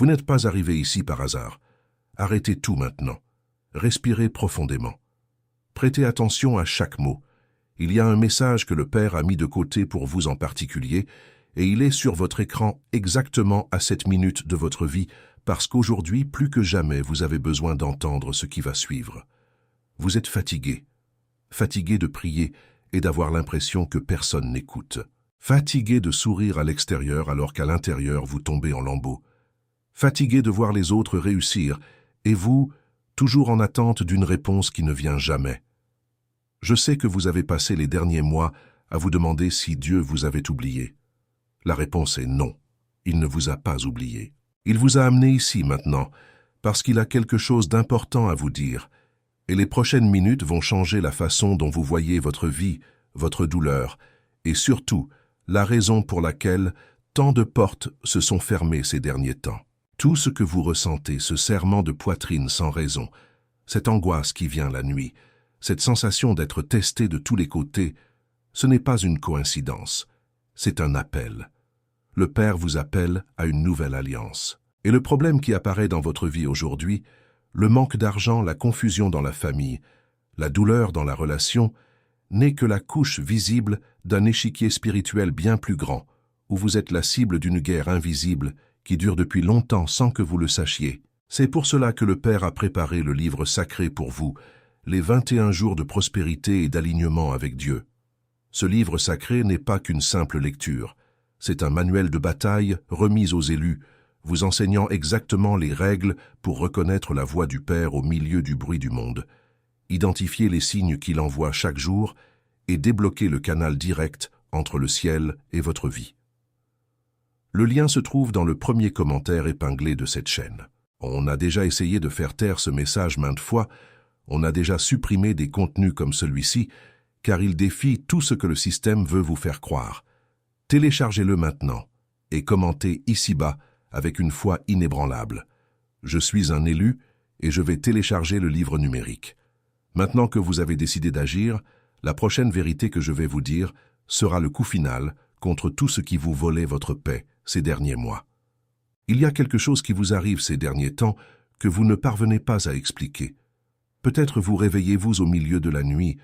Vous n'êtes pas arrivé ici par hasard. Arrêtez tout maintenant. Respirez profondément. Prêtez attention à chaque mot. Il y a un message que le Père a mis de côté pour vous en particulier, et il est sur votre écran exactement à cette minute de votre vie, parce qu'aujourd'hui, plus que jamais, vous avez besoin d'entendre ce qui va suivre. Vous êtes fatigué. Fatigué de prier et d'avoir l'impression que personne n'écoute. Fatigué de sourire à l'extérieur alors qu'à l'intérieur vous tombez en lambeaux. Fatigué de voir les autres réussir, et vous, toujours en attente d'une réponse qui ne vient jamais. Je sais que vous avez passé les derniers mois à vous demander si Dieu vous avait oublié. La réponse est non, il ne vous a pas oublié. Il vous a amené ici maintenant, parce qu'il a quelque chose d'important à vous dire, et les prochaines minutes vont changer la façon dont vous voyez votre vie, votre douleur, et surtout, la raison pour laquelle tant de portes se sont fermées ces derniers temps. Tout ce que vous ressentez, ce serrement de poitrine sans raison, cette angoisse qui vient la nuit, cette sensation d'être testé de tous les côtés, ce n'est pas une coïncidence, c'est un appel. Le Père vous appelle à une nouvelle alliance. Et le problème qui apparaît dans votre vie aujourd'hui, le manque d'argent, la confusion dans la famille, la douleur dans la relation, n'est que la couche visible d'un échiquier spirituel bien plus grand, où vous êtes la cible d'une guerre invisible qui dure depuis longtemps sans que vous le sachiez. C'est pour cela que le Père a préparé le livre sacré pour vous, les 21 jours de prospérité et d'alignement avec Dieu. Ce livre sacré n'est pas qu'une simple lecture, c'est un manuel de bataille remis aux élus, vous enseignant exactement les règles pour reconnaître la voix du Père au milieu du bruit du monde, identifier les signes qu'il envoie chaque jour et débloquer le canal direct entre le ciel et votre vie. Le lien se trouve dans le premier commentaire épinglé de cette chaîne. On a déjà essayé de faire taire ce message maintes fois, on a déjà supprimé des contenus comme celui-ci, car il défie tout ce que le système veut vous faire croire. Téléchargez-le maintenant et commentez ici-bas avec une foi inébranlable. Je suis un élu et je vais télécharger le livre numérique. Maintenant que vous avez décidé d'agir, la prochaine vérité que je vais vous dire sera le coup final contre tout ce qui vous volait votre paix ces derniers mois. Il y a quelque chose qui vous arrive ces derniers temps que vous ne parvenez pas à expliquer. Peut-être vous réveillez-vous au milieu de la nuit,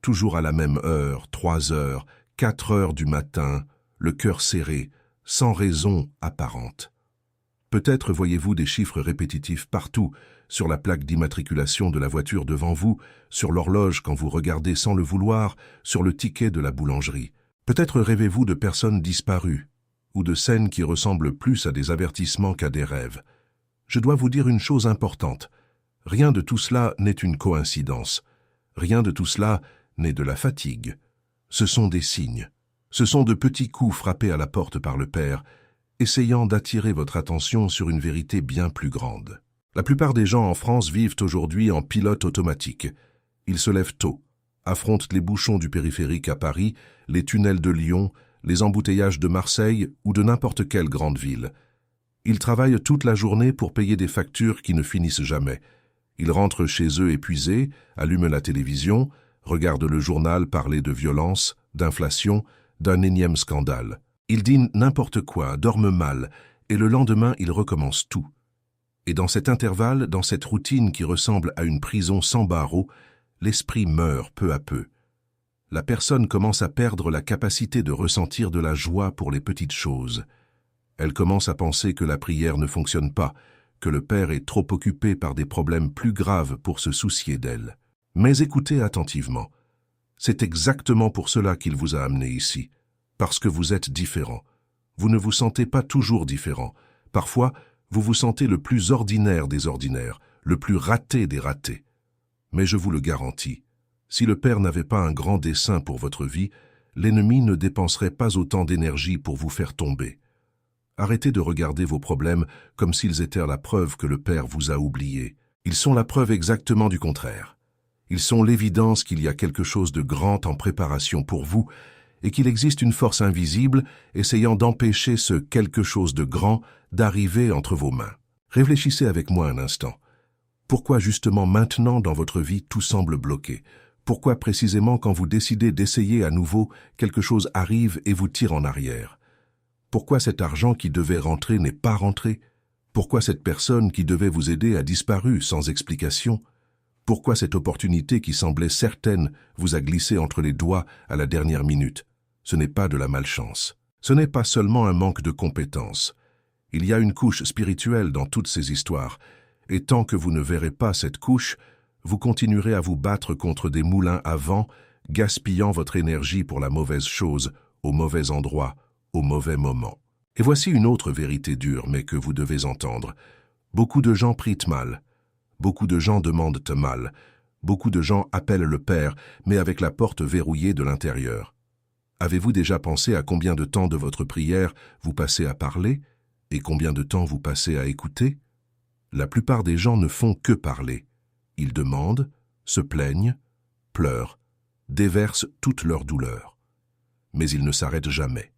toujours à la même heure, 3 heures, 4 heures du matin, le cœur serré, sans raison apparente. Peut-être voyez-vous des chiffres répétitifs partout, sur la plaque d'immatriculation de la voiture devant vous, sur l'horloge quand vous regardez sans le vouloir, sur le ticket de la boulangerie. Peut-être rêvez-vous de personnes disparues, ou de scènes qui ressemblent plus à des avertissements qu'à des rêves. Je dois vous dire une chose importante. Rien de tout cela n'est une coïncidence. Rien de tout cela n'est de la fatigue. Ce sont des signes. Ce sont de petits coups frappés à la porte par le Père, essayant d'attirer votre attention sur une vérité bien plus grande. La plupart des gens en France vivent aujourd'hui en pilote automatique. Ils se lèvent tôt, affrontent les bouchons du périphérique à Paris, les tunnels de Lyon, les embouteillages de Marseille ou de n'importe quelle grande ville. Ils travaillent toute la journée pour payer des factures qui ne finissent jamais. Ils rentrent chez eux épuisés, allument la télévision, regardent le journal parler de violence, d'inflation, d'un énième scandale. Ils dînent n'importe quoi, dorment mal, et le lendemain ils recommencent tout. Et dans cet intervalle, dans cette routine qui ressemble à une prison sans barreaux, l'esprit meurt peu à peu. La personne commence à perdre la capacité de ressentir de la joie pour les petites choses. Elle commence à penser que la prière ne fonctionne pas, que le Père est trop occupé par des problèmes plus graves pour se soucier d'elle. Mais écoutez attentivement. C'est exactement pour cela qu'il vous a amené ici. Parce que vous êtes différent. Vous ne vous sentez pas toujours différent. Parfois, vous vous sentez le plus ordinaire des ordinaires, le plus raté des ratés. Mais je vous le garantis, si le Père n'avait pas un grand dessein pour votre vie, l'ennemi ne dépenserait pas autant d'énergie pour vous faire tomber. Arrêtez de regarder vos problèmes comme s'ils étaient la preuve que le Père vous a oublié. Ils sont la preuve exactement du contraire. Ils sont l'évidence qu'il y a quelque chose de grand en préparation pour vous et qu'il existe une force invisible essayant d'empêcher ce quelque chose de grand d'arriver entre vos mains. Réfléchissez avec moi un instant. Pourquoi justement maintenant dans votre vie tout semble bloqué? Pourquoi précisément quand vous décidez d'essayer à nouveau, quelque chose arrive et vous tire en arrière? Pourquoi cet argent qui devait rentrer n'est pas rentré? Pourquoi cette personne qui devait vous aider a disparu sans explication? Pourquoi cette opportunité qui semblait certaine vous a glissé entre les doigts à la dernière minute? Ce n'est pas de la malchance. Ce n'est pas seulement un manque de compétences. Il y a une couche spirituelle dans toutes ces histoires, et tant que vous ne verrez pas cette couche, vous continuerez à vous battre contre des moulins à vent, gaspillant votre énergie pour la mauvaise chose, au mauvais endroit, au mauvais moment. Et voici une autre vérité dure, mais que vous devez entendre. Beaucoup de gens prient mal. Beaucoup de gens demandent mal. Beaucoup de gens appellent le Père, mais avec la porte verrouillée de l'intérieur. Avez-vous déjà pensé à combien de temps de votre prière vous passez à parler et combien de temps vous passez à écouter? La plupart des gens ne font que parler. Ils demandent, se plaignent, pleurent, déversent toute leur douleur. Mais ils ne s'arrêtent jamais.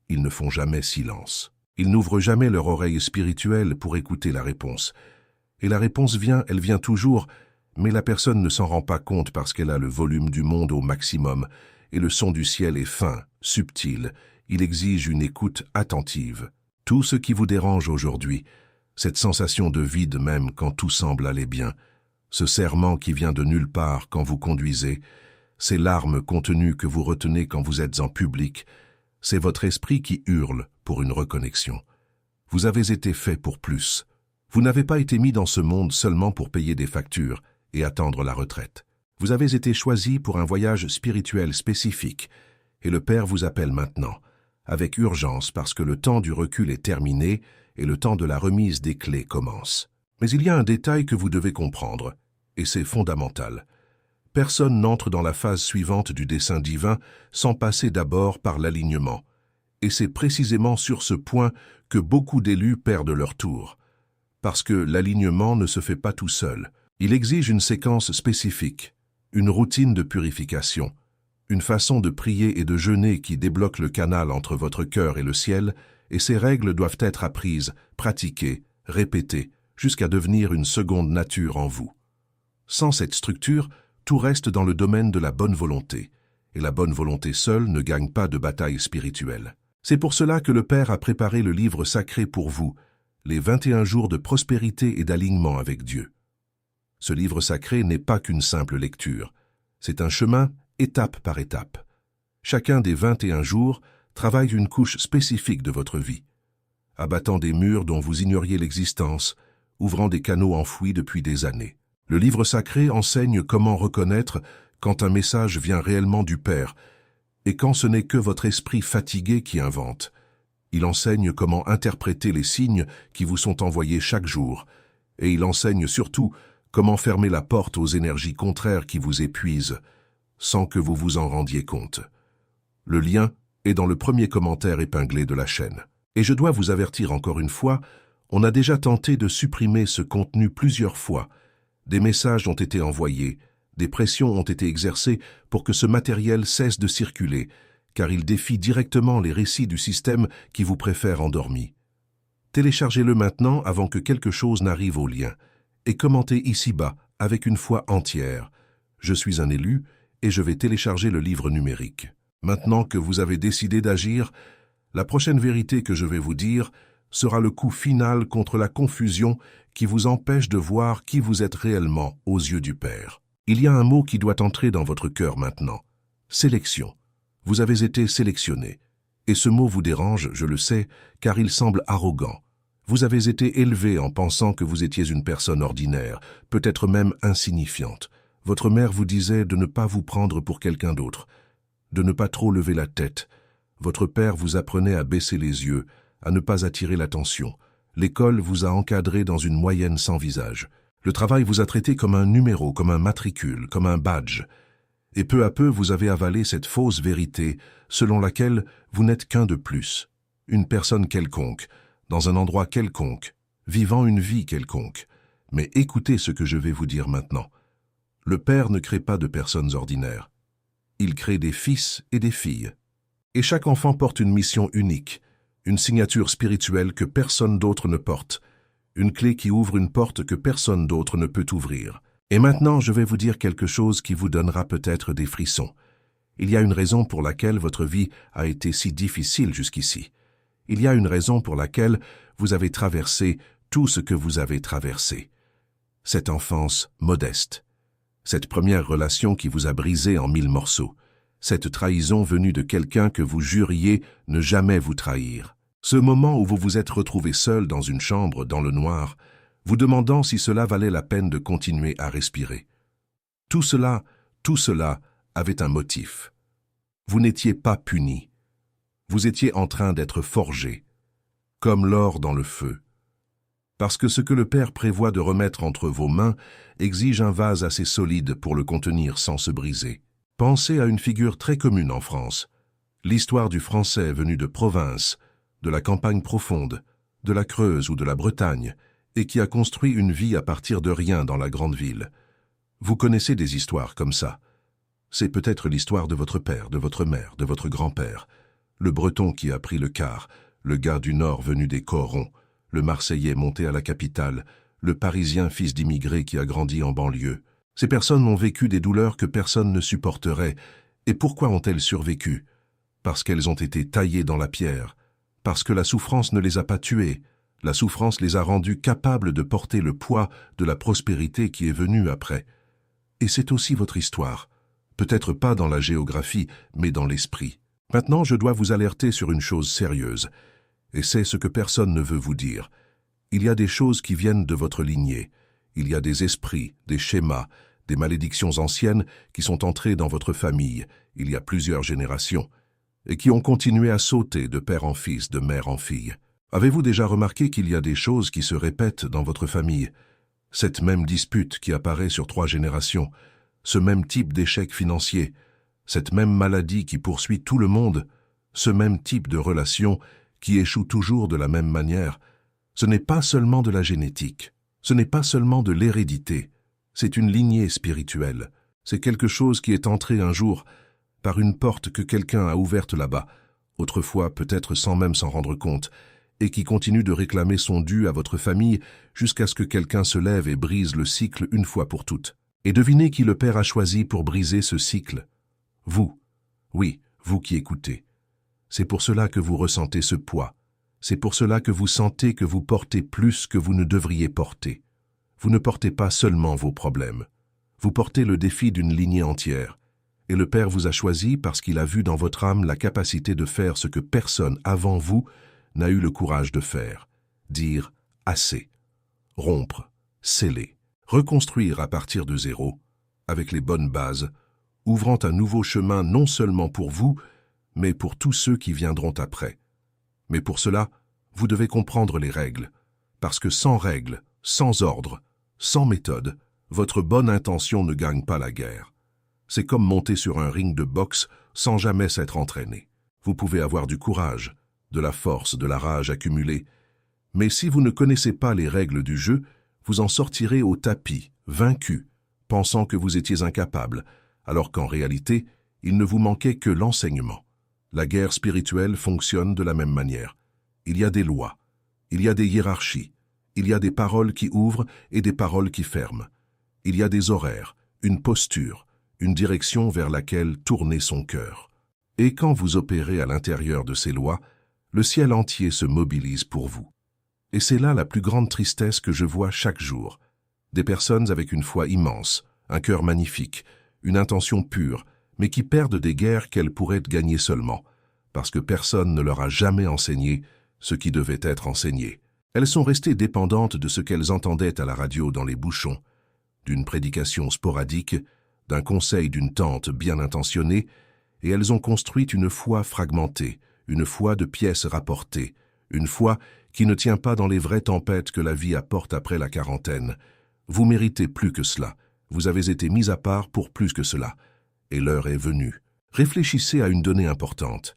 Ils ne font jamais silence. Ils n'ouvrent jamais leur oreille spirituelle pour écouter la réponse. Et la réponse vient, elle vient toujours, mais la personne ne s'en rend pas compte parce qu'elle a le volume du monde au maximum, et le son du ciel est fin, subtil, il exige une écoute attentive. Tout ce qui vous dérange aujourd'hui, cette sensation de vide même quand tout semble aller bien, ce serrement qui vient de nulle part quand vous conduisez, ces larmes contenues que vous retenez quand vous êtes en public, c'est votre esprit qui hurle pour une reconnexion. Vous avez été fait pour plus. Vous n'avez pas été mis dans ce monde seulement pour payer des factures et attendre la retraite. Vous avez été choisi pour un voyage spirituel spécifique, et le Père vous appelle maintenant, avec urgence parce que le temps du recul est terminé et le temps de la remise des clés commence. Mais il y a un détail que vous devez comprendre, et c'est fondamental. Personne n'entre dans la phase suivante du dessein divin sans passer d'abord par l'alignement. Et c'est précisément sur ce point que beaucoup d'élus perdent leur tour. Parce que l'alignement ne se fait pas tout seul. Il exige une séquence spécifique, une routine de purification, une façon de prier et de jeûner qui débloque le canal entre votre cœur et le ciel, et ces règles doivent être apprises, pratiquées, répétées, jusqu'à devenir une seconde nature en vous. Sans cette structure, tout reste dans le domaine de la bonne volonté, et la bonne volonté seule ne gagne pas de bataille spirituelle. C'est pour cela que le Père a préparé le livre sacré pour vous, les 21 jours de prospérité et d'alignement avec Dieu. Ce livre sacré n'est pas qu'une simple lecture, c'est un chemin étape par étape. Chacun des 21 jours travaille une couche spécifique de votre vie, abattant des murs dont vous ignoriez l'existence, ouvrant des canaux enfouis depuis des années. Le livre sacré enseigne comment reconnaître quand un message vient réellement du Père et quand ce n'est que votre esprit fatigué qui invente. Il enseigne comment interpréter les signes qui vous sont envoyés chaque jour, et il enseigne surtout comment fermer la porte aux énergies contraires qui vous épuisent, sans que vous vous en rendiez compte. Le lien est dans le premier commentaire épinglé de la chaîne. Et je dois vous avertir encore une fois, on a déjà tenté de supprimer ce contenu plusieurs fois. Des messages ont été envoyés, des pressions ont été exercées pour que ce matériel cesse de circuler, car il défie directement les récits du système qui vous préfère endormi. Téléchargez-le maintenant avant que quelque chose n'arrive au lien, et commentez ici-bas avec une foi entière. Je suis un élu et je vais télécharger le livre numérique. Maintenant que vous avez décidé d'agir, la prochaine vérité que je vais vous dire sera le coup final contre la confusion qui vous empêche de voir qui vous êtes réellement aux yeux du Père. Il y a un mot qui doit entrer dans votre cœur maintenant. Sélection. Vous avez été sélectionné. Et ce mot vous dérange, je le sais, car il semble arrogant. Vous avez été élevé en pensant que vous étiez une personne ordinaire, peut-être même insignifiante. Votre mère vous disait de ne pas vous prendre pour quelqu'un d'autre, de ne pas trop lever la tête. Votre père vous apprenait à baisser les yeux, à ne pas attirer l'attention. L'école vous a encadré dans une moyenne sans visage. Le travail vous a traité comme un numéro, comme un matricule, comme un badge. Et peu à peu, vous avez avalé cette fausse vérité selon laquelle vous n'êtes qu'un de plus, une personne quelconque, dans un endroit quelconque, vivant une vie quelconque. Mais écoutez ce que je vais vous dire maintenant. Le Père ne crée pas de personnes ordinaires. Il crée des fils et des filles. Et chaque enfant porte une mission unique, une signature spirituelle que personne d'autre ne porte, une clé qui ouvre une porte que personne d'autre ne peut ouvrir. Et maintenant, je vais vous dire quelque chose qui vous donnera peut-être des frissons. Il y a une raison pour laquelle votre vie a été si difficile jusqu'ici. Il y a une raison pour laquelle vous avez traversé tout ce que vous avez traversé. Cette enfance modeste, cette première relation qui vous a brisé en 1000 morceaux, cette trahison venue de quelqu'un que vous juriez ne jamais vous trahir. Ce moment où vous vous êtes retrouvé seul dans une chambre, dans le noir, vous demandant si cela valait la peine de continuer à respirer. Tout cela avait un motif. Vous n'étiez pas puni. Vous étiez en train d'être forgé, comme l'or dans le feu. Parce que ce que le Père prévoit de remettre entre vos mains exige un vase assez solide pour le contenir sans se briser. Pensez à une figure très commune en France, l'histoire du Français venu de province, de la campagne profonde, de la Creuse ou de la Bretagne, et qui a construit une vie à partir de rien dans la grande ville. Vous connaissez des histoires comme ça. C'est peut-être l'histoire de votre père, de votre mère, de votre grand-père, le Breton qui a pris le car, le gars du Nord venu des Corons, le Marseillais monté à la capitale, le Parisien fils d'immigré qui a grandi en banlieue. Ces personnes ont vécu des douleurs que personne ne supporterait. Et pourquoi ont-elles survécu? Parce qu'elles ont été taillées dans la pierre, parce que la souffrance ne les a pas tuées. La souffrance les a rendues capables de porter le poids de la prospérité qui est venue après. Et c'est aussi votre histoire. Peut-être pas dans la géographie, mais dans l'esprit. Maintenant, je dois vous alerter sur une chose sérieuse. Et c'est ce que personne ne veut vous dire. Il y a des choses qui viennent de votre lignée. Il y a des esprits, des schémas, des malédictions anciennes qui sont entrées dans votre famille, il y a plusieurs générations, et qui ont continué à sauter de père en fils, de mère en fille. Avez-vous déjà remarqué qu'il y a des choses qui se répètent dans votre famille? Cette même dispute qui apparaît sur 3 générations, ce même type d'échec financier, cette même maladie qui poursuit tout le monde, ce même type de relation qui échoue toujours de la même manière. Ce n'est pas seulement de la génétique, ce n'est pas seulement de l'hérédité, c'est une lignée spirituelle. C'est quelque chose qui est entré un jour par une porte que quelqu'un a ouverte là-bas, autrefois peut-être sans même s'en rendre compte, et qui continue de réclamer son dû à votre famille jusqu'à ce que quelqu'un se lève et brise le cycle une fois pour toutes. Et devinez qui le Père a choisi pour briser ce cycle? Vous. Oui, vous qui écoutez. C'est pour cela que vous ressentez ce poids. C'est pour cela que vous sentez que vous portez plus que vous ne devriez porter. Vous ne portez pas seulement vos problèmes. Vous portez le défi d'une lignée entière. Et le Père vous a choisi parce qu'il a vu dans votre âme la capacité de faire ce que personne avant vous n'a eu le courage de faire. Dire assez. Rompre. Sceller. Reconstruire à partir de zéro, avec les bonnes bases, ouvrant un nouveau chemin non seulement pour vous, mais pour tous ceux qui viendront après. Mais pour cela, vous devez comprendre les règles, parce que sans règles, sans ordre, sans méthode, votre bonne intention ne gagne pas la guerre. C'est comme monter sur un ring de boxe sans jamais s'être entraîné. Vous pouvez avoir du courage, de la force, de la rage accumulée, mais si vous ne connaissez pas les règles du jeu, vous en sortirez au tapis, vaincu, pensant que vous étiez incapable, alors qu'en réalité, il ne vous manquait que l'enseignement. La guerre spirituelle fonctionne de la même manière. Il y a des lois, il y a des hiérarchies, il y a des paroles qui ouvrent et des paroles qui ferment. Il y a des horaires, une posture, une direction vers laquelle tourner son cœur. Et quand vous opérez à l'intérieur de ces lois, le ciel entier se mobilise pour vous. Et c'est là la plus grande tristesse que je vois chaque jour. Des personnes avec une foi immense, un cœur magnifique, une intention pure, mais qui perdent des guerres qu'elles pourraient gagner seulement, parce que personne ne leur a jamais enseigné ce qui devait être enseigné. Elles sont restées dépendantes de ce qu'elles entendaient à la radio dans les bouchons, d'une prédication sporadique, d'un conseil d'une tante bien intentionnée, et elles ont construit une foi fragmentée, une foi de pièces rapportées, une foi qui ne tient pas dans les vraies tempêtes que la vie apporte après la quarantaine. Vous méritez plus que cela, vous avez été mis à part pour plus que cela, et l'heure est venue. Réfléchissez à une donnée importante.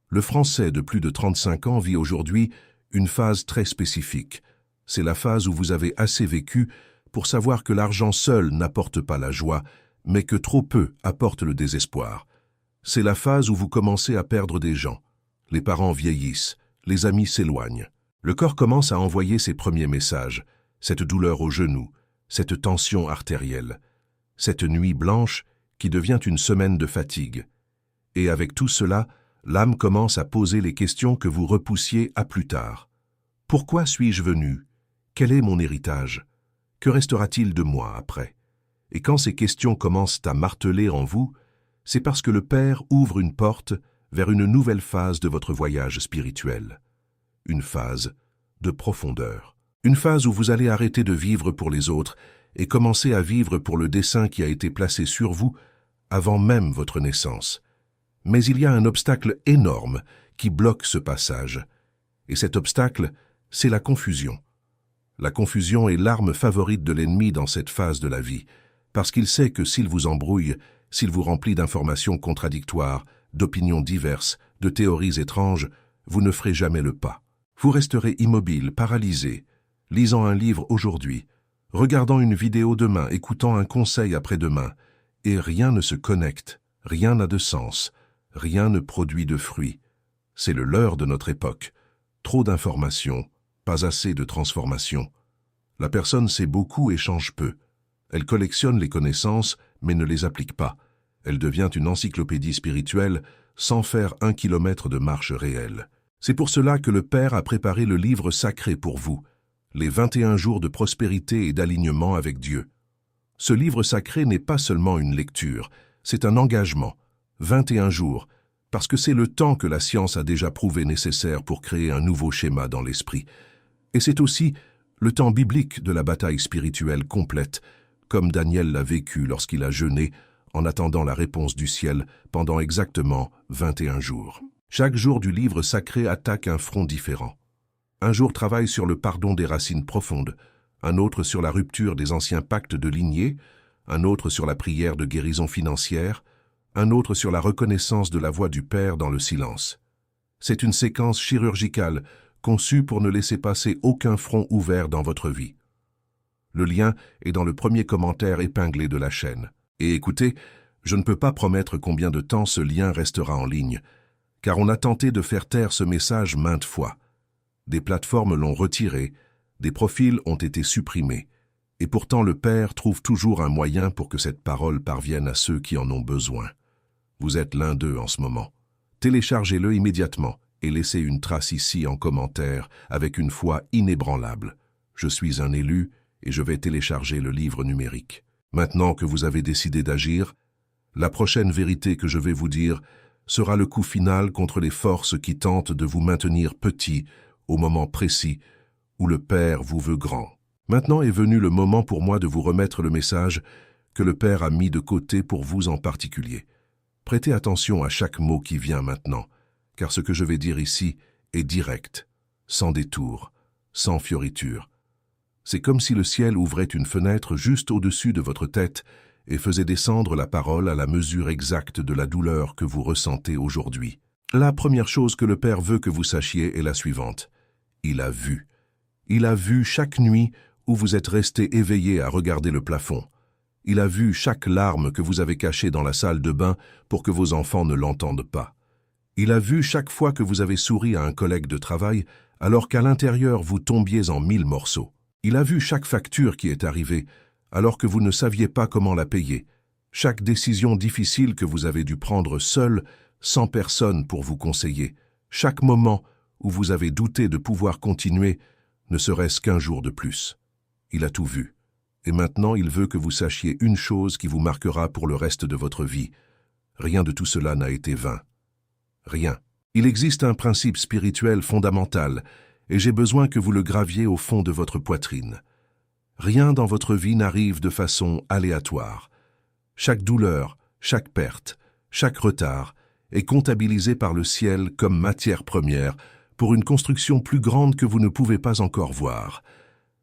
Le Français de plus de 35 ans vit aujourd'hui une phase très spécifique. C'est la phase où vous avez assez vécu pour savoir que l'argent seul n'apporte pas la joie, mais que trop peu apporte le désespoir. C'est la phase où vous commencez à perdre des gens. Les parents vieillissent, les amis s'éloignent. Le corps commence à envoyer ses premiers messages, cette douleur au genou, cette tension artérielle, cette nuit blanche qui devient une semaine de fatigue. Et avec tout cela, l'âme commence à poser les questions que vous repoussiez à plus tard. Pourquoi suis-je venu? Quel est mon héritage? Que restera-t-il de moi après? Et quand ces questions commencent à marteler en vous, c'est parce que le Père ouvre une porte vers une nouvelle phase de votre voyage spirituel. Une phase de profondeur. Une phase où vous allez arrêter de vivre pour les autres et commencer à vivre pour le dessein qui a été placé sur vous avant même votre naissance. Mais il y a un obstacle énorme qui bloque ce passage. Et cet obstacle, c'est la confusion. La confusion est l'arme favorite de l'ennemi dans cette phase de la vie, parce qu'il sait que s'il vous embrouille, s'il vous remplit d'informations contradictoires, d'opinions diverses, de théories étranges, vous ne ferez jamais le pas. Vous resterez immobile, paralysé, lisant un livre aujourd'hui, regardant une vidéo demain, écoutant un conseil après-demain, et rien ne se connecte, rien n'a de sens, rien ne produit de fruits. C'est le leurre de notre époque. Trop d'informations, pas assez de transformation. La personne sait beaucoup et change peu. Elle collectionne les connaissances, mais ne les applique pas. Elle devient une encyclopédie spirituelle sans faire 1 kilomètre de marche réelle. C'est pour cela que le Père a préparé le livre sacré pour vous, les 21 jours de prospérité et d'alignement avec Dieu. Ce livre sacré n'est pas seulement une lecture, c'est un engagement. 21 jours, parce que c'est le temps que la science a déjà prouvé nécessaire pour créer un nouveau schéma dans l'esprit. Et c'est aussi le temps biblique de la bataille spirituelle complète, comme Daniel l'a vécu lorsqu'il a jeûné en attendant la réponse du ciel pendant exactement 21 jours. Chaque jour du livre sacré attaque un front différent. Un jour travaille sur le pardon des racines profondes, un autre sur la rupture des anciens pactes de lignée, un autre sur la prière de guérison financière, un autre sur la reconnaissance de la voix du Père dans le silence. C'est une séquence chirurgicale conçue pour ne laisser passer aucun front ouvert dans votre vie. Le lien est dans le premier commentaire épinglé de la chaîne. Et écoutez, je ne peux pas promettre combien de temps ce lien restera en ligne, car on a tenté de faire taire ce message maintes fois. Des plateformes l'ont retiré, des profils ont été supprimés, et pourtant le Père trouve toujours un moyen pour que cette parole parvienne à ceux qui en ont besoin. Vous êtes l'un d'eux en ce moment. Téléchargez-le immédiatement et laissez une trace ici en commentaire avec une foi inébranlable. Je suis un élu et je vais télécharger le livre numérique. Maintenant que vous avez décidé d'agir, la prochaine vérité que je vais vous dire sera le coup final contre les forces qui tentent de vous maintenir petit au moment précis où le Père vous veut grand. Maintenant est venu le moment pour moi de vous remettre le message que le Père a mis de côté pour vous en particulier. Prêtez attention à chaque mot qui vient maintenant, car ce que je vais dire ici est direct, sans détour, sans fioriture. C'est comme si le ciel ouvrait une fenêtre juste au-dessus de votre tête et faisait descendre la parole à la mesure exacte de la douleur que vous ressentez aujourd'hui. La première chose que le Père veut que vous sachiez est la suivante. Il a vu. Il a vu chaque nuit où vous êtes resté éveillé à regarder le plafond. Il a vu chaque larme que vous avez cachée dans la salle de bain pour que vos enfants ne l'entendent pas. Il a vu chaque fois que vous avez souri à un collègue de travail alors qu'à l'intérieur vous tombiez en 1000 morceaux. Il a vu chaque facture qui est arrivée alors que vous ne saviez pas comment la payer, chaque décision difficile que vous avez dû prendre seul, sans personne pour vous conseiller, chaque moment où vous avez douté de pouvoir continuer, ne serait-ce qu'un jour de plus. Il a tout vu. Et maintenant, il veut que vous sachiez une chose qui vous marquera pour le reste de votre vie. Rien de tout cela n'a été vain. Rien. Il existe un principe spirituel fondamental, et j'ai besoin que vous le graviez au fond de votre poitrine. Rien dans votre vie n'arrive de façon aléatoire. Chaque douleur, chaque perte, chaque retard est comptabilisé par le ciel comme matière première pour une construction plus grande que vous ne pouvez pas encore voir.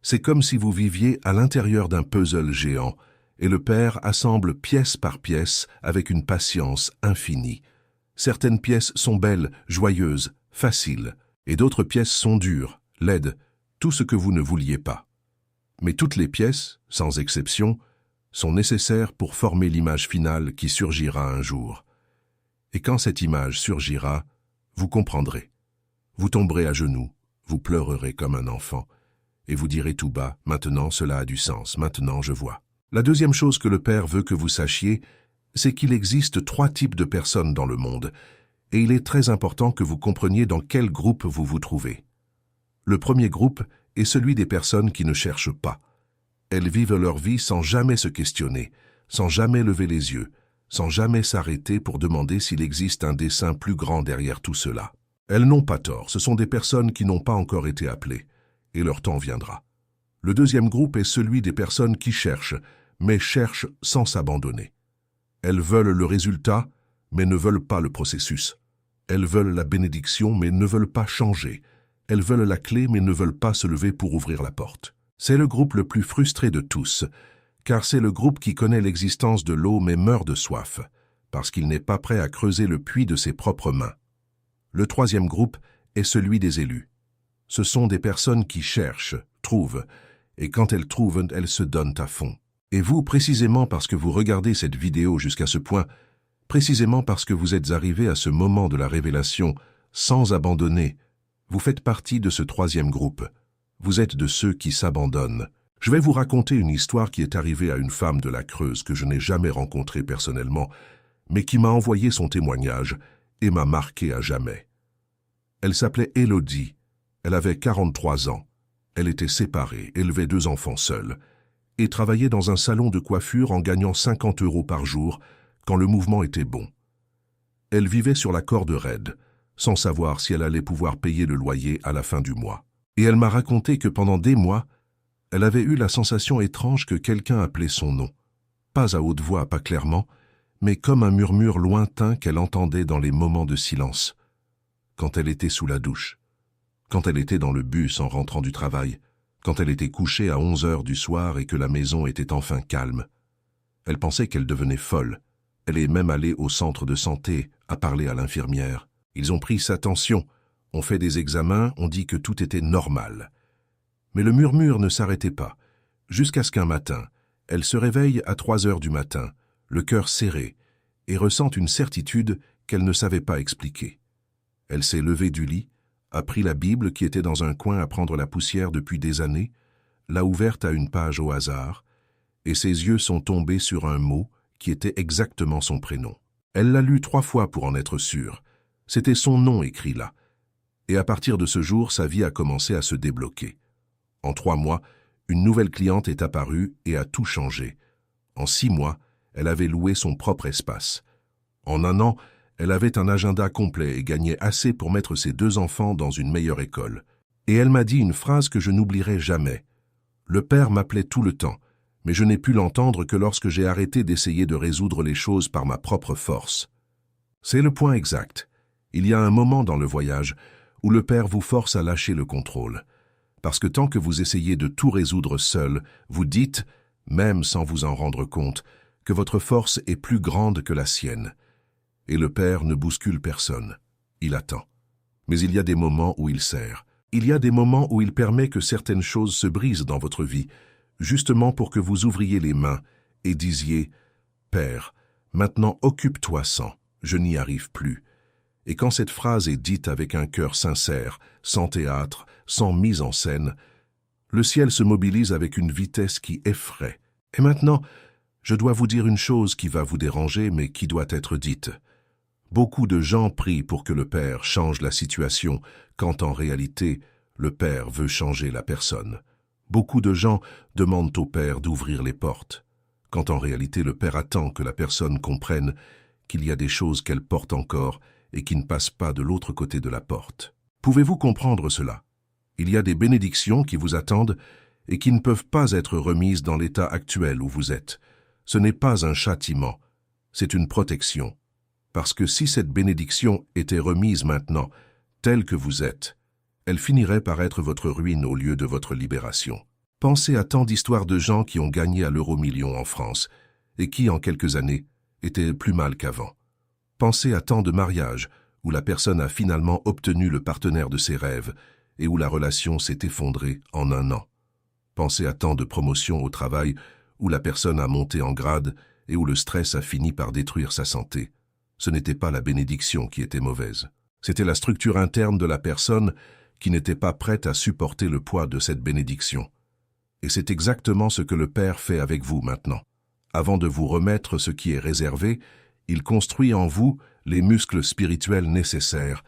C'est comme si vous viviez à l'intérieur d'un puzzle géant, et le Père assemble pièce par pièce avec une patience infinie. Certaines pièces sont belles, joyeuses, faciles, et d'autres pièces sont dures, laides, tout ce que vous ne vouliez pas. Mais toutes les pièces, sans exception, sont nécessaires pour former l'image finale qui surgira un jour. Et quand cette image surgira, vous comprendrez. Vous tomberez à genoux, vous pleurerez comme un enfant, et vous direz tout bas, maintenant cela a du sens, maintenant je vois. La deuxième chose que le Père veut que vous sachiez, c'est qu'il existe 3 types de personnes dans le monde, et il est très important que vous compreniez dans quel groupe vous vous trouvez. Le premier groupe est celui des personnes qui ne cherchent pas. Elles vivent leur vie sans jamais se questionner, sans jamais lever les yeux, sans jamais s'arrêter pour demander s'il existe un dessein plus grand derrière tout cela. Elles n'ont pas tort, ce sont des personnes qui n'ont pas encore été appelées, et leur temps viendra. Le deuxième groupe est celui des personnes qui cherchent, mais cherchent sans s'abandonner. Elles veulent le résultat, mais ne veulent pas le processus. Elles veulent la bénédiction, mais ne veulent pas changer. Elles veulent la clé, mais ne veulent pas se lever pour ouvrir la porte. C'est le groupe le plus frustré de tous, car c'est le groupe qui connaît l'existence de l'eau mais meurt de soif, parce qu'il n'est pas prêt à creuser le puits de ses propres mains. Le troisième groupe est celui des élus. Ce sont des personnes qui cherchent, trouvent, et quand elles trouvent, elles se donnent à fond. Et vous, précisément parce que vous regardez cette vidéo jusqu'à ce point, précisément parce que vous êtes arrivé à ce moment de la révélation sans abandonner, vous faites partie de ce troisième groupe. Vous êtes de ceux qui s'abandonnent. Je vais vous raconter une histoire qui est arrivée à une femme de la Creuse que je n'ai jamais rencontrée personnellement, mais qui m'a envoyé son témoignage et m'a marqué à jamais. Elle s'appelait Élodie. Elle avait 43 ans. Elle était séparée, élevait 2 enfants seuls, et travaillait dans un salon de coiffure en gagnant 50 € par jour quand le mouvement était bon. Elle vivait sur la corde raide, sans savoir si elle allait pouvoir payer le loyer à la fin du mois. Et elle m'a raconté que pendant des mois, elle avait eu la sensation étrange que quelqu'un appelait son nom. Pas à haute voix, pas clairement, mais comme un murmure lointain qu'elle entendait dans les moments de silence. Quand elle était sous la douche, quand elle était dans le bus en rentrant du travail, quand elle était couchée à 11 heures du soir et que la maison était enfin calme. Elle pensait qu'elle devenait folle. Elle est même allée au centre de santé, à parler à l'infirmière. Ils ont pris sa tension, ont fait des examens, ont dit que tout était normal. Mais le murmure ne s'arrêtait pas, jusqu'à ce qu'un matin, elle se réveille à 3 heures du matin, le cœur serré, et ressent une certitude qu'elle ne savait pas expliquer. Elle s'est levée du lit, a pris la Bible qui était dans un coin à prendre la poussière depuis des années, l'a ouverte à une page au hasard, et ses yeux sont tombés sur un mot qui était exactement son prénom. Elle l'a lu 3 fois pour en être sûre. C'était son nom écrit là. Et à partir de ce jour, sa vie a commencé à se débloquer. En 3 mois, une nouvelle cliente est apparue et a tout changé. En 6 mois, elle avait loué son propre espace. En 1 an, elle avait un agenda complet et gagnait assez pour mettre ses 2 enfants dans une meilleure école. Et elle m'a dit une phrase que je n'oublierai jamais. Le père m'appelait tout le temps, mais je n'ai pu l'entendre que lorsque j'ai arrêté d'essayer de résoudre les choses par ma propre force. C'est le point exact. Il y a un moment dans le voyage où le père vous force à lâcher le contrôle. Parce que tant que vous essayez de tout résoudre seul, vous dites, même sans vous en rendre compte, que votre force est plus grande que la sienne. Et le Père ne bouscule personne. Il attend. Mais il y a des moments où il sert. Il y a des moments où il permet que certaines choses se brisent dans votre vie, justement pour que vous ouvriez les mains et disiez « Père, maintenant occupe-toi sans, je n'y arrive plus ». Et quand cette phrase est dite avec un cœur sincère, sans théâtre, sans mise en scène, le ciel se mobilise avec une vitesse qui effraie. Et maintenant, je dois vous dire une chose qui va vous déranger, mais qui doit être dite. Beaucoup de gens prient pour que le Père change la situation, quand en réalité, le Père veut changer la personne. Beaucoup de gens demandent au Père d'ouvrir les portes, quand en réalité le Père attend que la personne comprenne qu'il y a des choses qu'elle porte encore et qui ne passent pas de l'autre côté de la porte. Pouvez-vous comprendre cela? Il y a des bénédictions qui vous attendent et qui ne peuvent pas être remises dans l'état actuel où vous êtes. Ce n'est pas un châtiment, c'est une protection. Parce que si cette bénédiction était remise maintenant, telle que vous êtes, elle finirait par être votre ruine au lieu de votre libération. Pensez à tant d'histoires de gens qui ont gagné à l'euro-million en France et qui, en quelques années, étaient plus mal qu'avant. Pensez à tant de mariages où la personne a finalement obtenu le partenaire de ses rêves et où la relation s'est effondrée en 1 an. Pensez à tant de promotions au travail où la personne a monté en grade et où le stress a fini par détruire sa santé. Ce n'était pas la bénédiction qui était mauvaise. C'était la structure interne de la personne qui n'était pas prête à supporter le poids de cette bénédiction. Et c'est exactement ce que le Père fait avec vous maintenant. Avant de vous remettre ce qui est réservé, il construit en vous les muscles spirituels nécessaires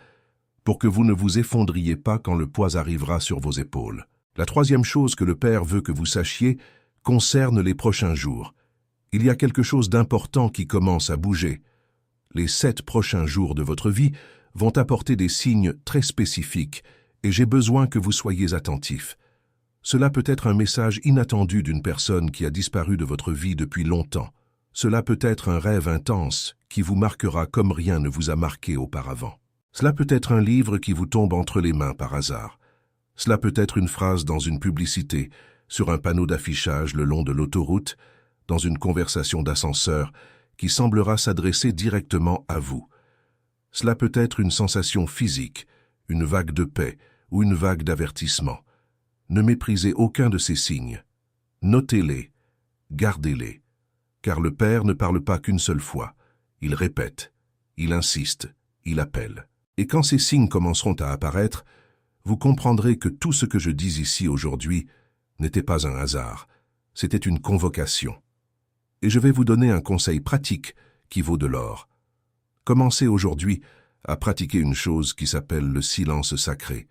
pour que vous ne vous effondriez pas quand le poids arrivera sur vos épaules. La troisième chose que le Père veut que vous sachiez concerne les prochains jours. Il y a quelque chose d'important qui commence à bouger. Les 7 prochains jours de votre vie vont apporter des signes très spécifiques et j'ai besoin que vous soyez attentifs. Cela peut être un message inattendu d'une personne qui a disparu de votre vie depuis longtemps. Cela peut être un rêve intense qui vous marquera comme rien ne vous a marqué auparavant. Cela peut être un livre qui vous tombe entre les mains par hasard. Cela peut être une phrase dans une publicité, sur un panneau d'affichage le long de l'autoroute, dans une conversation d'ascenseur qui semblera s'adresser directement à vous. Cela peut être une sensation physique, une vague de paix ou une vague d'avertissement. Ne méprisez aucun de ces signes. Notez-les, gardez-les, car le Père ne parle pas qu'une seule fois. Il répète, il insiste, il appelle. Et quand ces signes commenceront à apparaître, vous comprendrez que tout ce que je dis ici aujourd'hui n'était pas un hasard, c'était une convocation. Et je vais vous donner un conseil pratique qui vaut de l'or. Commencez aujourd'hui à pratiquer une chose qui s'appelle le silence sacré.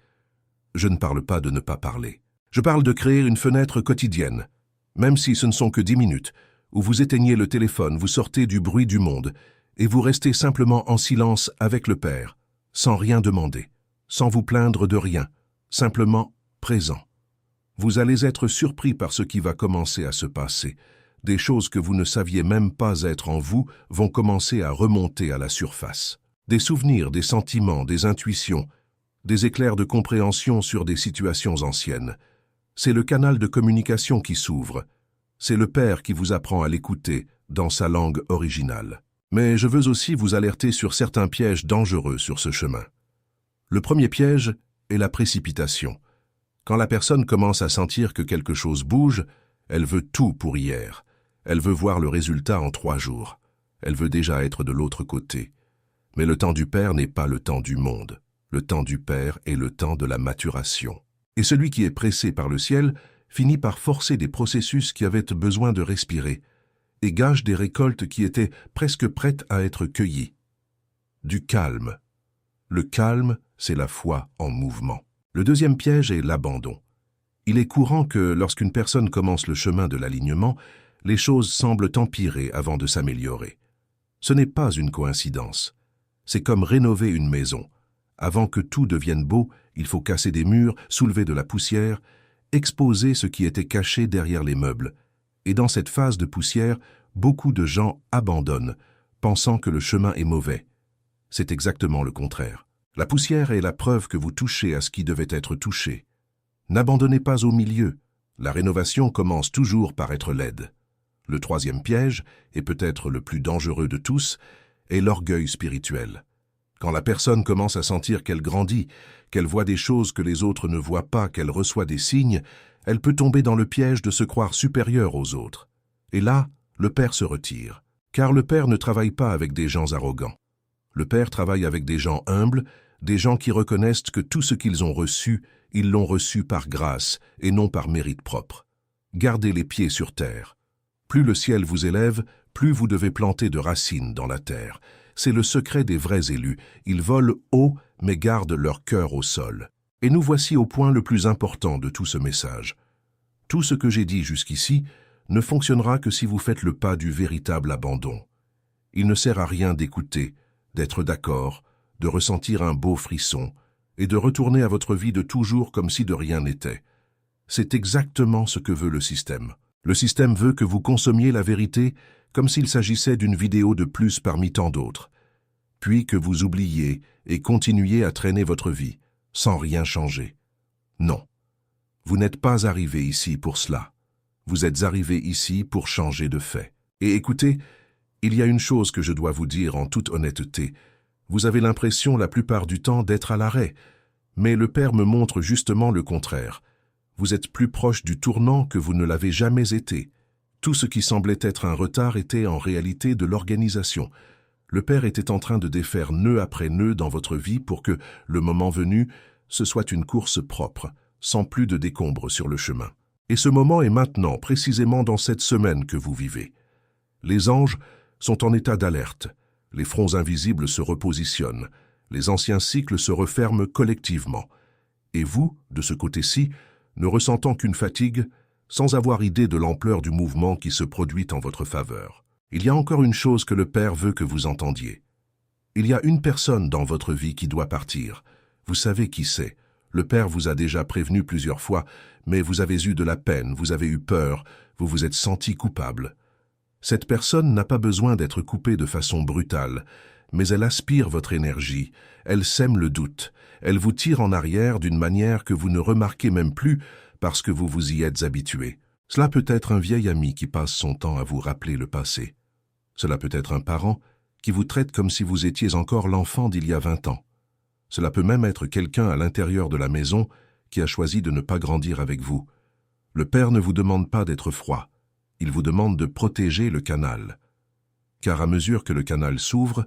Je ne parle pas de ne pas parler. Je parle de créer une fenêtre quotidienne, même si ce ne sont que 10 minutes, où vous éteignez le téléphone, vous sortez du bruit du monde, et vous restez simplement en silence avec le Père, sans rien demander, sans vous plaindre de rien, simplement présent. Vous allez être surpris par ce qui va commencer à se passer. Des choses que vous ne saviez même pas être en vous vont commencer à remonter à la surface. Des souvenirs, des sentiments, des intuitions, des éclairs de compréhension sur des situations anciennes. C'est le canal de communication qui s'ouvre. C'est le Père qui vous apprend à l'écouter dans sa langue originale. Mais je veux aussi vous alerter sur certains pièges dangereux sur ce chemin. Le premier piège est la précipitation. Quand la personne commence à sentir que quelque chose bouge, elle veut tout pour hier. Elle veut voir le résultat en 3 jours. Elle veut déjà être de l'autre côté. Mais le temps du Père n'est pas le temps du monde. Le temps du Père est le temps de la maturation. Et celui qui est pressé par le ciel finit par forcer des processus qui avaient besoin de respirer et gage des récoltes qui étaient presque prêtes à être cueillies. Du calme. Le calme, c'est la foi en mouvement. Le deuxième piège est l'abandon. Il est courant que lorsqu'une personne commence le chemin de l'alignement, les choses semblent empirer avant de s'améliorer. Ce n'est pas une coïncidence. C'est comme rénover une maison. Avant que tout devienne beau, il faut casser des murs, soulever de la poussière, exposer ce qui était caché derrière les meubles. Et dans cette phase de poussière, beaucoup de gens abandonnent, pensant que le chemin est mauvais. C'est exactement le contraire. La poussière est la preuve que vous touchez à ce qui devait être touché. N'abandonnez pas au milieu. La rénovation commence toujours par être laide. Le troisième piège, et peut-être le plus dangereux de tous, est l'orgueil spirituel. Quand la personne commence à sentir qu'elle grandit, qu'elle voit des choses que les autres ne voient pas, qu'elle reçoit des signes, elle peut tomber dans le piège de se croire supérieure aux autres. Et là, le Père se retire. Car le Père ne travaille pas avec des gens arrogants. Le Père travaille avec des gens humbles, des gens qui reconnaissent que tout ce qu'ils ont reçu, ils l'ont reçu par grâce et non par mérite propre. Gardez les pieds sur terre. Plus le ciel vous élève, plus vous devez planter de racines dans la terre. C'est le secret des vrais élus. Ils volent haut, mais gardent leur cœur au sol. Et nous voici au point le plus important de tout ce message. Tout ce que j'ai dit jusqu'ici ne fonctionnera que si vous faites le pas du véritable abandon. Il ne sert à rien d'écouter, d'être d'accord, de ressentir un beau frisson et de retourner à votre vie de toujours comme si de rien n'était. C'est exactement ce que veut le système. Le système veut que vous consommiez la vérité comme s'il s'agissait d'une vidéo de plus parmi tant d'autres, puis que vous oubliez et continuiez à traîner votre vie, sans rien changer. Non, vous n'êtes pas arrivé ici pour cela. Vous êtes arrivé ici pour changer de fait. Et écoutez, il y a une chose que je dois vous dire en toute honnêteté. Vous avez l'impression la plupart du temps d'être à l'arrêt, mais le Père me montre justement le contraire. Vous êtes plus proche du tournant que vous ne l'avez jamais été. Tout ce qui semblait être un retard était en réalité de l'organisation. Le Père était en train de défaire nœud après nœud dans votre vie pour que, le moment venu, ce soit une course propre, sans plus de décombres sur le chemin. Et ce moment est maintenant, précisément dans cette semaine que vous vivez. Les anges sont en état d'alerte. Les fronts invisibles se repositionnent. Les anciens cycles se referment collectivement. Et vous, de ce côté-ci, ne ressentant qu'une fatigue, sans avoir idée de l'ampleur du mouvement qui se produit en votre faveur. Il y a encore une chose que le Père veut que vous entendiez. Il y a une personne dans votre vie qui doit partir. Vous savez qui c'est. Le Père vous a déjà prévenu plusieurs fois, mais vous avez eu de la peine, vous avez eu peur, vous vous êtes senti coupable. Cette personne n'a pas besoin d'être coupée de façon brutale, mais elle aspire votre énergie, elle sème le doute, elle vous tire en arrière d'une manière que vous ne remarquez même plus parce que vous vous y êtes habitué. Cela peut être un vieil ami qui passe son temps à vous rappeler le passé. Cela peut être un parent qui vous traite comme si vous étiez encore l'enfant d'il y a 20 ans. Cela peut même être quelqu'un à l'intérieur de la maison qui a choisi de ne pas grandir avec vous. Le Père ne vous demande pas d'être froid, il vous demande de protéger le canal. Car à mesure que le canal s'ouvre,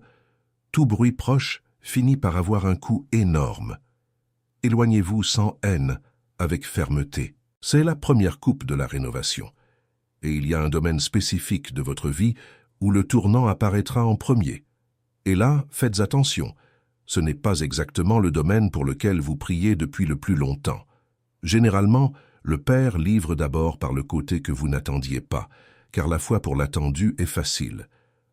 tout bruit proche finit par avoir un coût énorme. Éloignez-vous sans haine, avec fermeté. C'est la première coupe de la rénovation. Et il y a un domaine spécifique de votre vie où le tournant apparaîtra en premier. Et là, faites attention, ce n'est pas exactement le domaine pour lequel vous priez depuis le plus longtemps. Généralement, le Père livre d'abord par le côté que vous n'attendiez pas, car la foi pour l'attendu est facile.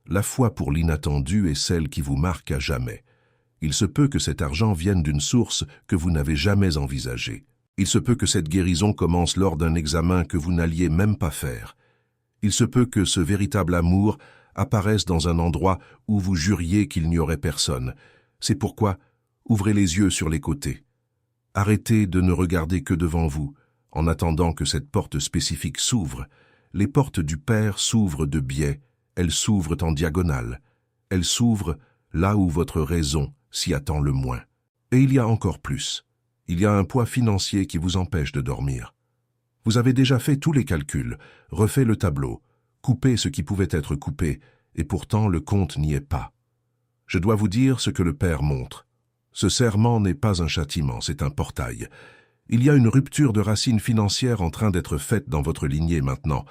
La foi pour l'inattendu est celle qui vous marque à jamais. Il se peut que cet argent vienne d'une source que vous n'avez jamais envisagée. Il se peut que cette guérison commence lors d'un examen que vous n'alliez même pas faire. Il se peut que ce véritable amour apparaisse dans un endroit où vous juriez qu'il n'y aurait personne. C'est pourquoi, ouvrez les yeux sur les côtés. Arrêtez de ne regarder que devant vous, en attendant que cette porte spécifique s'ouvre. Les portes du Père s'ouvrent de biais, elles s'ouvrent en diagonale. Elles s'ouvrent là où votre raison s'y attend le moins. Et il y a encore plus. Il y a un poids financier qui vous empêche de dormir. Vous avez déjà fait tous les calculs, refait le tableau, coupé ce qui pouvait être coupé, et pourtant le compte n'y est pas. Je dois vous dire ce que le Père montre. Ce serment n'est pas un châtiment, c'est un portail. Il y a une rupture de racines financières en train d'être faite dans votre lignée maintenant,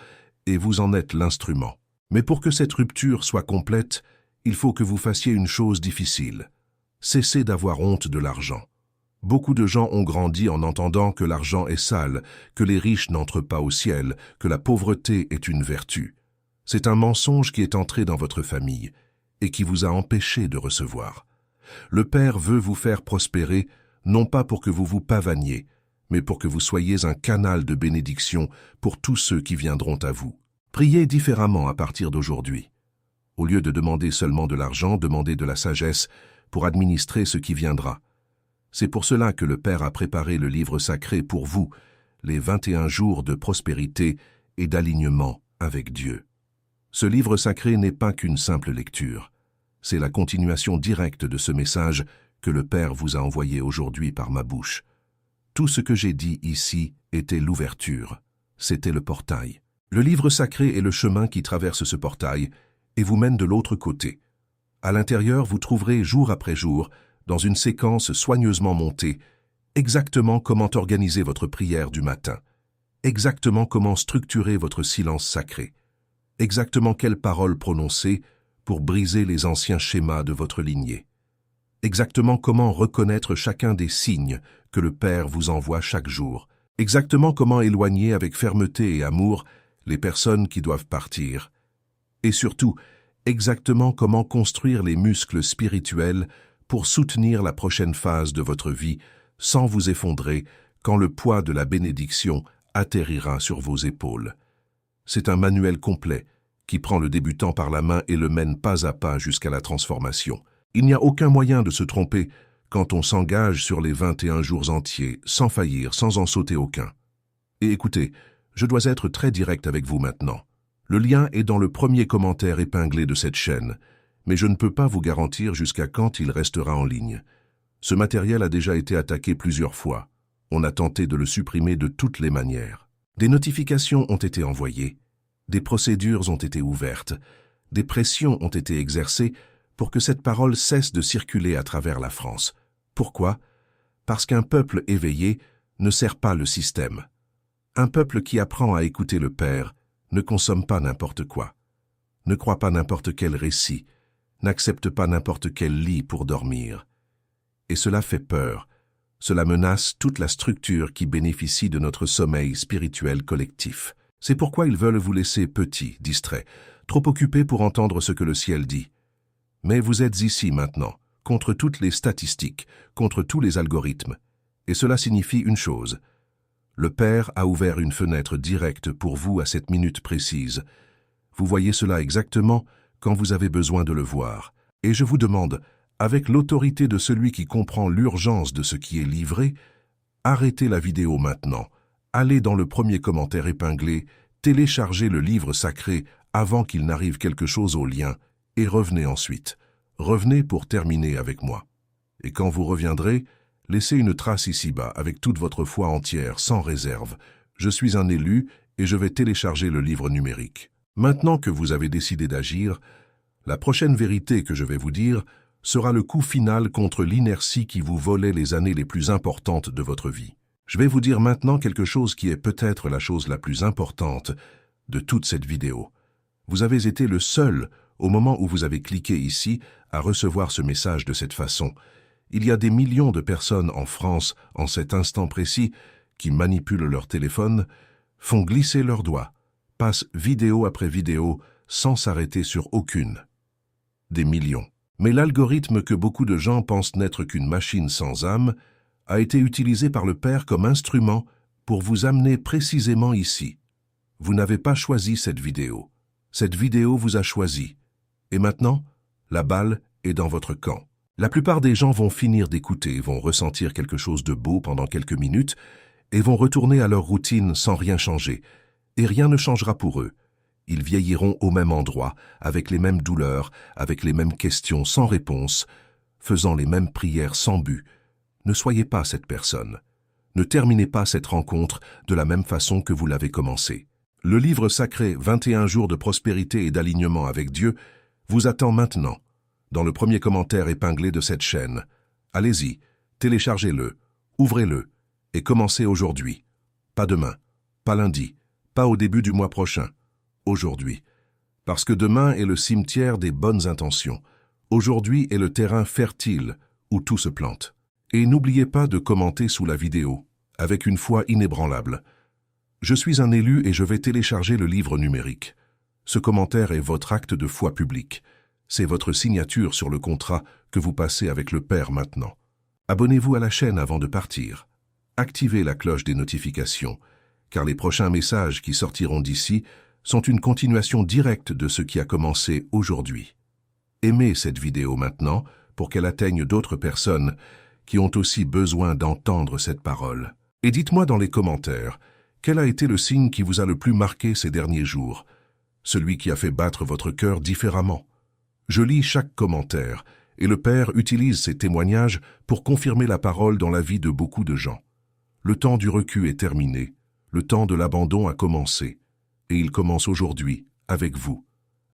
et vous en êtes l'instrument. Mais pour que cette rupture soit complète, il faut que vous fassiez une chose difficile. Cessez d'avoir honte de l'argent. Beaucoup de gens ont grandi en entendant que l'argent est sale, que les riches n'entrent pas au ciel, que la pauvreté est une vertu. C'est un mensonge qui est entré dans votre famille et qui vous a empêché de recevoir. Le Père veut vous faire prospérer, non pas pour que vous vous pavaniez, mais pour que vous soyez un canal de bénédiction pour tous ceux qui viendront à vous. Priez différemment à partir d'aujourd'hui. Au lieu de demander seulement de l'argent, demandez de la sagesse pour administrer ce qui viendra. C'est pour cela que le Père a préparé le livre sacré pour vous, les 21 jours de prospérité et d'alignement avec Dieu. Ce livre sacré n'est pas qu'une simple lecture. C'est la continuation directe de ce message que le Père vous a envoyé aujourd'hui par ma bouche. Tout ce que j'ai dit ici était l'ouverture, c'était le portail. Le livre sacré est le chemin qui traverse ce portail et vous mène de l'autre côté. À l'intérieur, vous trouverez jour après jour, dans une séquence soigneusement montée, exactement comment organiser votre prière du matin, exactement comment structurer votre silence sacré, exactement quelles paroles prononcer pour briser les anciens schémas de votre lignée, exactement comment reconnaître chacun des signes que le Père vous envoie chaque jour, exactement comment éloigner avec fermeté et amour les personnes qui doivent partir, et surtout, exactement comment construire les muscles spirituels pour soutenir la prochaine phase de votre vie sans vous effondrer quand le poids de la bénédiction atterrira sur vos épaules. C'est un manuel complet qui prend le débutant par la main et le mène pas à pas jusqu'à la transformation. Il n'y a aucun moyen de se tromper quand on s'engage sur les 21 jours entiers, sans faillir, sans en sauter aucun. Et écoutez, je dois être très direct avec vous maintenant. Le lien est dans le premier commentaire épinglé de cette chaîne, mais je ne peux pas vous garantir jusqu'à quand il restera en ligne. Ce matériel a déjà été attaqué plusieurs fois. On a tenté de le supprimer de toutes les manières. Des notifications ont été envoyées, des procédures ont été ouvertes, des pressions ont été exercées pour que cette parole cesse de circuler à travers la France. Pourquoi? Parce qu'un peuple éveillé ne sert pas le système. Un peuple qui apprend à écouter le Père ne consomme pas n'importe quoi, ne croit pas n'importe quel récit, n'accepte pas n'importe quel lit pour dormir. Et cela fait peur. Cela menace toute la structure qui bénéficie de notre sommeil spirituel collectif. C'est pourquoi ils veulent vous laisser petits, distraits, trop occupés pour entendre ce que le ciel dit. Mais vous êtes ici maintenant, contre toutes les statistiques, contre tous les algorithmes. Et cela signifie une chose. Le Père a ouvert une fenêtre directe pour vous à cette minute précise. Vous voyez cela exactement quand vous avez besoin de le voir. Et je vous demande, avec l'autorité de celui qui comprend l'urgence de ce qui est livré, arrêtez la vidéo maintenant, allez dans le premier commentaire épinglé, téléchargez le livre sacré avant qu'il n'arrive quelque chose au lien, et revenez ensuite. Revenez pour terminer avec moi. Et quand vous reviendrez, laissez une trace ici-bas avec toute votre foi entière, sans réserve. Je suis un élu et je vais télécharger le livre numérique. Maintenant que vous avez décidé d'agir, la prochaine vérité que je vais vous dire sera le coup final contre l'inertie qui vous volait les années les plus importantes de votre vie. Je vais vous dire maintenant quelque chose qui est peut-être la chose la plus importante de toute cette vidéo. Vous avez été le seul, au moment où vous avez cliqué ici, à recevoir ce message de cette façon. Il y a des millions de personnes en France, en cet instant précis, qui manipulent leur téléphone, font glisser leurs doigts, passent vidéo après vidéo, sans s'arrêter sur aucune. Des millions. Mais l'algorithme que beaucoup de gens pensent n'être qu'une machine sans âme a été utilisé par le Père comme instrument pour vous amener précisément ici. Vous n'avez pas choisi cette vidéo. Cette vidéo vous a choisi. Et maintenant, la balle est dans votre camp. La plupart des gens vont finir d'écouter, vont ressentir quelque chose de beau pendant quelques minutes et vont retourner à leur routine sans rien changer. Et rien ne changera pour eux. Ils vieilliront au même endroit, avec les mêmes douleurs, avec les mêmes questions sans réponse, faisant les mêmes prières sans but. Ne soyez pas cette personne. Ne terminez pas cette rencontre de la même façon que vous l'avez commencée. Le livre sacré 21 jours de prospérité et d'alignement avec Dieu vous attend maintenant, dans le premier commentaire épinglé de cette chaîne. Allez-y, téléchargez-le, ouvrez-le et commencez aujourd'hui. Pas demain, pas lundi, pas au début du mois prochain. Aujourd'hui. Parce que demain est le cimetière des bonnes intentions. Aujourd'hui est le terrain fertile où tout se plante. Et n'oubliez pas de commenter sous la vidéo, avec une foi inébranlable. Je suis un élu et je vais télécharger le livre numérique. Ce commentaire est votre acte de foi public. C'est votre signature sur le contrat que vous passez avec le Père maintenant. Abonnez-vous à la chaîne avant de partir. Activez la cloche des notifications, car les prochains messages qui sortiront d'ici sont une continuation directe de ce qui a commencé aujourd'hui. Aimez cette vidéo maintenant pour qu'elle atteigne d'autres personnes qui ont aussi besoin d'entendre cette parole. Et dites-moi dans les commentaires, quel a été le signe qui vous a le plus marqué ces derniers jours, celui qui a fait battre votre cœur différemment. Je lis chaque commentaire et le Père utilise ces témoignages pour confirmer la parole dans la vie de beaucoup de gens. Le temps du recul est terminé, le temps de l'abandon a commencé. Et il commence aujourd'hui, avec vous.